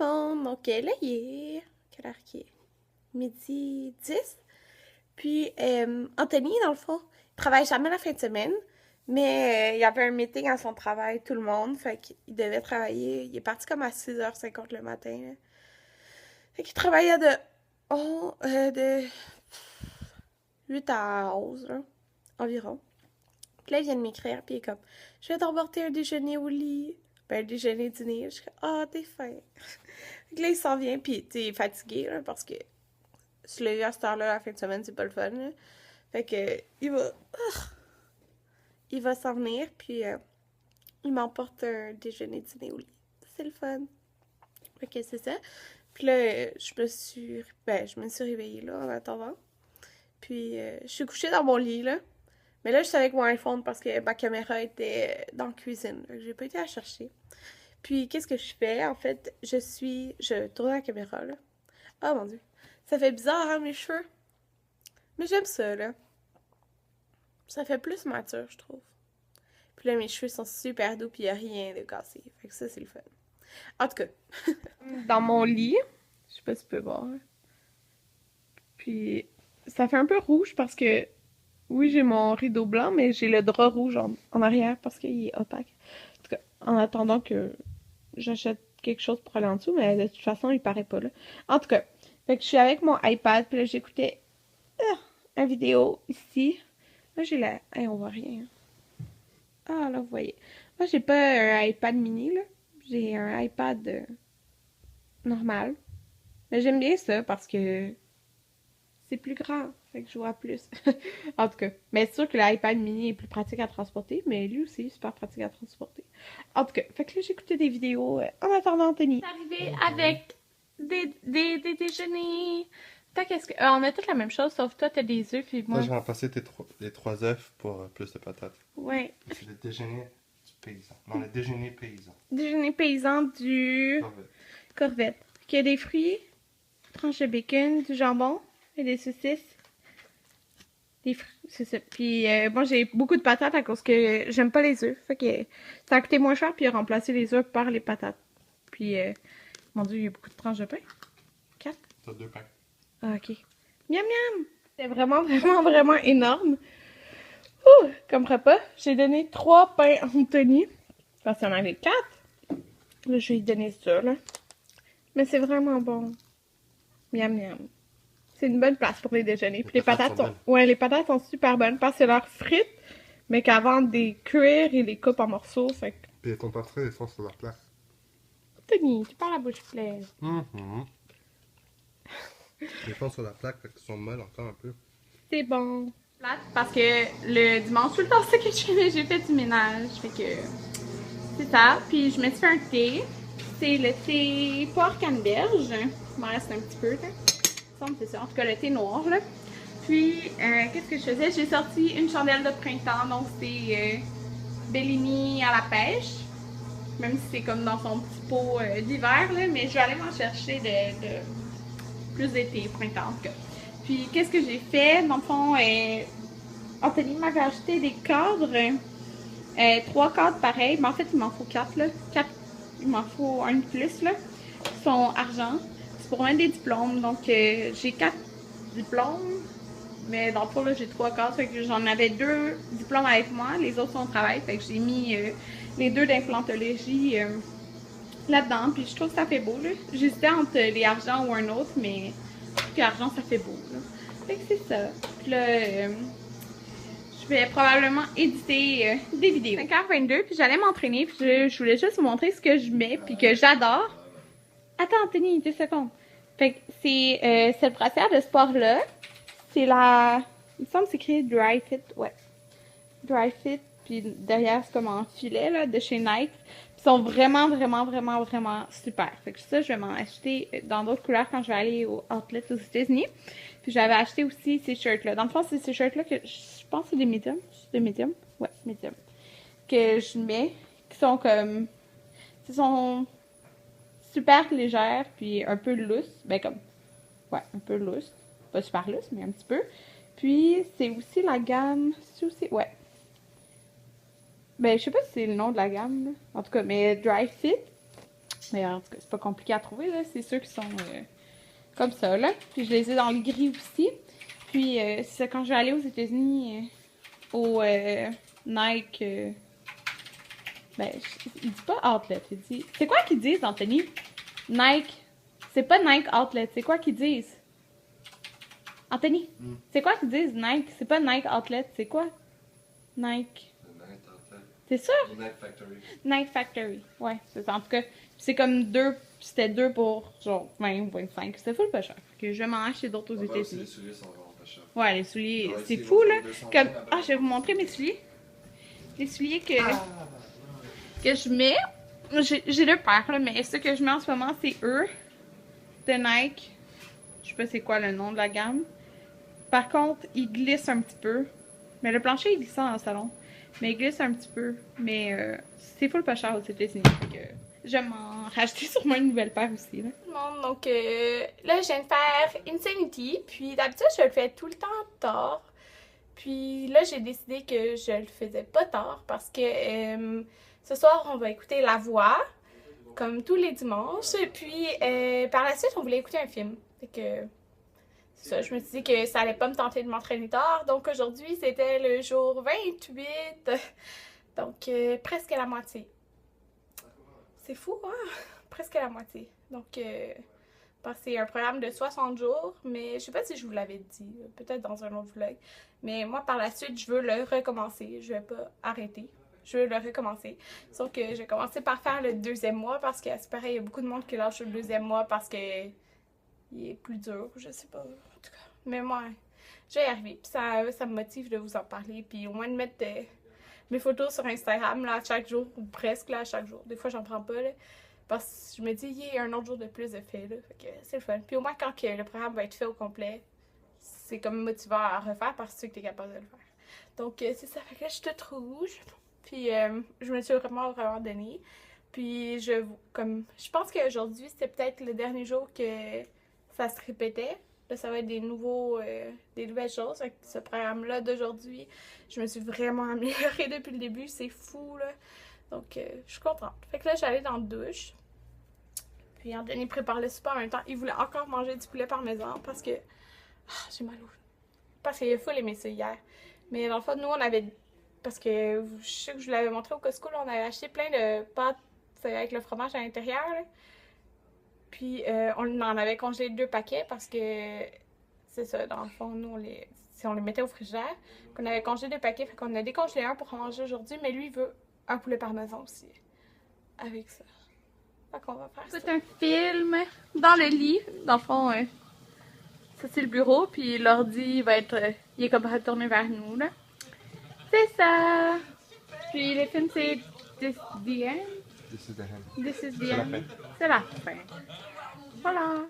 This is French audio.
monde! Donc là, il est... Quelle heure qu'il est? Midi 10. Puis Anthony, dans le fond, il travaille jamais la fin de semaine, mais il y avait un meeting à son travail, tout le monde, fait qu'il devait travailler. Il est parti comme à 6h50 le matin, là. Fait qu'il travaillait de 8 à 11, là, environ. Puis là, il vient de m'écrire, puis il est comme, je vais t'emporter un déjeuner au lit. Ben, un déjeuner-dîner. Je suis comme, ah, t'es fin. Fait que là, il s'en vient, puis il est fatigué, là, parce que se lever à cette heure-là, la fin de semaine, c'est pas le fun, là. Fait que, il va s'en venir, puis il m'emporte un déjeuner-dîner au lit. C'est le fun. Fait que c'est ça. Puis là, je me suis réveillée, là, en attendant. Puis, je suis couchée dans mon lit, là. Mais là, je suis avec mon iPhone parce que ma caméra était dans la cuisine. J'ai pas été la chercher. Puis, qu'est-ce que je fais? En fait, je tourne la caméra, là. Oh mon Dieu. Ça fait bizarre, hein, mes cheveux? Mais j'aime ça, là. Ça fait plus mature, je trouve. Puis là, mes cheveux sont super doux, puis il n'y a rien de cassé. Fait que ça, c'est le fun. En tout cas, dans mon lit, je sais pas si tu peux voir. Puis, ça fait un peu rouge parce que, oui, j'ai mon rideau blanc, mais j'ai le drap rouge en arrière parce qu'il est opaque. En tout cas, en attendant que j'achète quelque chose pour aller en dessous, mais de toute façon, il paraît pas là. En tout cas, fait que je suis avec mon iPad, puis là, j'écoutais une vidéo ici. Là, j'ai la... Hey, on voit rien. Ah, là, vous voyez. Moi, j'ai pas un iPad mini, là. J'ai un iPad normal. Mais j'aime bien ça parce que c'est plus grand. Fait que je vois plus. En tout cas. Mais c'est sûr que l'iPad mini est plus pratique à transporter, mais lui aussi, super pratique à transporter. En tout cas, fait que là, j'écoutais des vidéos en attendant Anthony. C'est arrivé avec des déjeuners. Toi, qu'est-ce que... on a toutes la même chose, sauf toi, t'as des œufs, puis moi... Moi, j'ai remplacé les 3 œufs pour plus de patates. Ouais. C'est le déjeuner du paysan. Non, le déjeuner paysan. Déjeuner paysan du... Corvette. Qui a des fruits, tranches de bacon, du jambon et des saucisses. Des fruits, c'est ça. Puis moi, j'ai beaucoup de patates à cause que j'aime pas les œufs. Fait que ça a coûté moins cher, puis il a remplacé les œufs par les patates. Puis, mon Dieu, il y a beaucoup de tranches de pain. 4? T'as 2 pains. Ah, ok. Miam miam! C'est vraiment, vraiment, vraiment énorme. Ouh, comme repas, j'ai donné 3 pains à Anthony. Parce qu'il y en avait 4. Là, je vais lui donner ça, là. Mais c'est vraiment bon. Miam miam. C'est une bonne place pour les déjeuners. Puis les patates sont... Ouais, les patates sont super bonnes parce que c'est leur frites, mais qu'avant de les cuire, ils les coupent en morceaux, fait que... Puis elles sont pas frais, elles sont sur leur place. Tony, tu parles à bouche pleine. Elles sont sur la plaque, fait qu'elles sont molles encore un peu. C'est bon. Plate parce que le dimanche, tout le temps, c'est que j'ai fait du ménage. Fait que... C'est ça. Puis je me suis fait un thé. C'est le thé porc canneberge. Il m'en reste un petit peu, là. C'est ça. En tout cas, le thé noir, là. Puis, qu'est-ce que je faisais? J'ai sorti une chandelle de printemps. Donc, c'est Bellini à la pêche. Même si c'est comme dans son petit pot d'hiver, là. Mais je vais aller m'en chercher de plus d'été, printemps, en tout cas. Puis, qu'est-ce que j'ai fait? Dans le fond, Anthony m'avait acheté des cadres. 3 cadres pareils. Mais en fait, il m'en faut 4, là. 4, il m'en faut un de plus, là. Qui sont argent. Pour mettre des diplômes, donc j'ai 4 diplômes, mais dans le fond là j'ai 3 cadres, fait que j'en avais 2 diplômes avec moi, les autres sont au travail, fait que j'ai mis les 2 d'implantologie là-dedans, puis je trouve que ça fait beau là. J'hésitais entre les argent ou un autre, mais puis argent ça fait beau là. Fait que c'est ça. Puis là, je vais probablement éditer des vidéos. 5h22, puis j'allais m'entraîner, puis je voulais juste vous montrer ce que je mets, puis que j'adore. Attends, Anthony, 2 secondes. Fait que c'est cette brassière de sport-là. C'est la... Il me semble que c'est écrit Dry Fit. Ouais. Dry Fit. Puis derrière, c'est comme un filet, là, de chez Nike. Ils sont vraiment, vraiment, vraiment, vraiment super. Fait que ça, je vais m'en acheter dans d'autres couleurs quand je vais aller au outlet aux États-Unis. Puis j'avais acheté aussi ces shirts-là. Dans le fond, c'est ces shirts-là que je pense que c'est des mediums. C'est des mediums? Ouais, mediums. Que je mets. Qui sont comme... Ils sont... super légère, puis un peu loose. Ben comme, ouais, un peu loose. Pas super loose, mais un petit peu. Puis, c'est aussi la gamme, c'est aussi, ouais. Ben, je sais pas si c'est le nom de la gamme, là. En tout cas, mais Dry Fit. Mais en tout cas, c'est pas compliqué à trouver, là. C'est ceux qui sont comme ça, là. Puis je les ai dans le gris aussi. Puis c'est ça, quand je vais aller aux États-Unis, au Nike... ben, il dit pas Outlet, il dit... C'est quoi qu'ils disent, Anthony? Nike. C'est pas Nike Outlet, c'est quoi qu'ils disent? Anthony, c'est quoi qu'ils disent Nike? C'est pas Nike Outlet, c'est quoi? Nike. C'est sûr? Nike Factory. Nike Factory, ouais, c'est ça. En tout cas, c'est comme c'était 2 pour genre 20 ou 25. C'était full pas cher. Que je vais m'en acheter d'autres aux États-Unis. Les souliers sont vraiment pas chers. Ouais, les souliers, Ouais, c'est c'est fou là. 200 Comme, là-bas. je vais vous montrer mes souliers. Les souliers que je mets. J'ai 2 paires là, mais ceux que je mets en ce moment, c'est eux. De Nike. Je sais pas c'est quoi le nom de la gamme. Par contre, ils glissent un petit peu. Mais le plancher est glissant dans le salon. Mais il glisse un petit peu. Mais c'est full pas cher aux États-Unis. Je vais m'en racheter sûrement une nouvelle paire aussi. Là. Donc là, je viens de faire Insanity. Puis d'habitude, je le fais tout le temps tard. Puis là, j'ai décidé que je le faisais pas tard parce que ce soir, on va écouter La Voix, comme tous les dimanches. Puis par la suite, on voulait écouter un film. Fait que c'est ça, je me suis dit que ça allait pas me tenter de m'entraîner tard. Donc aujourd'hui, c'était le jour 28. Donc presque la moitié. C'est fou, hein? Presque la moitié. Donc, c'est un programme de 60 jours, mais je sais pas si je vous l'avais dit, peut-être dans un autre vlog. Mais moi, par la suite, je veux le recommencer. Je vais pas arrêter. Je veux le recommencer. Sauf que j'ai commencé par faire le 2e mois parce que c'est pareil, il y a beaucoup de monde qui lâche le 2e mois parce que il est plus dur, je sais pas. En tout cas. Mais moi, je vais y arriver. Puis ça me motive de vous en parler. Puis au moins de mettre mes photos sur Instagram là, chaque jour, ou presque là, chaque jour. Des fois, j'en prends pas, là, parce que je me dis, il y a un autre jour de plus de fait, là. Fait que c'est le fun. Puis au moins, quand que le programme va être fait au complet, c'est comme motivant à refaire parce que tu sais que t'es capable de le faire. Donc, c'est ça. Fait que là, je suis toute rouge. Puis, je me suis vraiment donné. Puis, je pense qu'aujourd'hui, c'était peut-être le dernier jour que ça se répétait. Là, ça va être des nouvelles choses. Avec ce programme-là d'aujourd'hui, je me suis vraiment améliorée depuis le début. C'est fou, là. Donc, je suis contente. Fait que là, j'allais dans la douche. Puis, Anthony prépare le souper en même temps. Il voulait encore manger du poulet parmesan parce que... j'ai mal au... Parce qu'il a full aimé ça hier. Mais dans le fond, nous, on avait... Parce que je sais que je vous l'avais montré au Costco, là, on avait acheté plein de pâtes avec le fromage à l'intérieur, là. Puis, on en avait congelé 2 paquets parce que, c'est ça, dans le fond, nous, on les mettait au frigidaire. On avait congelé 2 paquets, fait qu'on a décongelé un pour en manger aujourd'hui, mais lui, il veut un poulet parmesan aussi, avec ça. Fait qu'on va faire ça. C'est un film dans le lit. Dans le fond, ça c'est le bureau, puis l'ordi va être, il est comme retourné vers nous, là. C'est ça! Puis le film, c'est This the End. This is the hand. This is the C'est la End. fin. C'est la fin. Voilà.